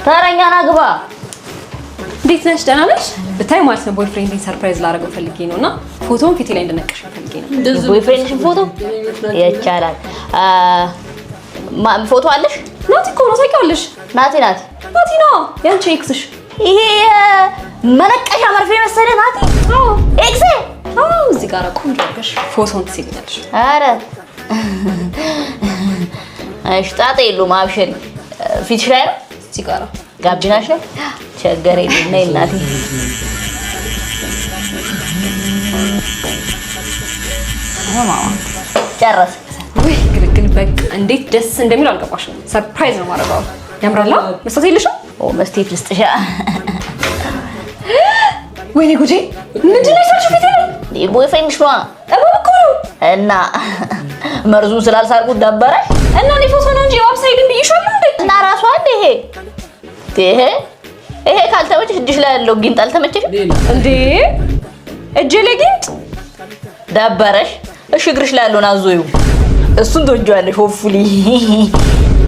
ተረኛና ግባ። እንዴት ነሽ? ደህና ነሽ? ብታይ ማለት ነው ቦይፍሬንድን ሰርፕራይዝ ላደርገው ፈልጌ ነውና ፎቶውን ፊቴ ላይ እንድነቅሽ ፈልጌ ነው። ቦይፍሬንድሽን ፎቶ ይቻላል። ፎቶ አለሽ? ናቲ እኮ ነው ታውቂዋለሽ? ናቲ ነው ያንቺ ኤክስሽ። ይሄ መነቀሻ መርፌ መሰለ ናቲ። አዎ ኤክስ። አዎ እዚህ ጋር ቆንጆ አድርገሽ ፎቶውን ትስይልኛለሽ። አረ ጣጣ የለውም አብሽሪ። ፊትሽ ላይ ነው እዚህ ጋር ጋቢናሽ ላይ ቸገር የለም። ነይ እናቴ ጨረስ። ወይ ግልግል በቃ እንዴት ደስ እንደሚል አልገባሽም። ሰርፕራይዝ ነው ማድረጋው። ያምራላ። መስጠት የለሽም? መስቴት ልስጥሻ። ወይኔ ጉዴ! ምንድነው የሳልሽው ፊቴ ላይ? ቦይፍሬንድሽ ነዋ። እኮ ነው እና መርዙን ስላልሳልኩት ደበረሽ እና እኔ ፎቶ ነው እንጂ ዌብሳይት ብዬሻለሁ እንዴ? እና ራሷ አለ ይሄ ካልተመቸሽ እጅሽ ላይ ያለው ጊንጥ አልተመቸሽም እንዴ? እጄ ላይ ጊንጥ ደበረሽ? እሺ እግርሽ ላይ ያለውን አዞዩ እሱን ትወጂዋለሽ ሆፕፉሊ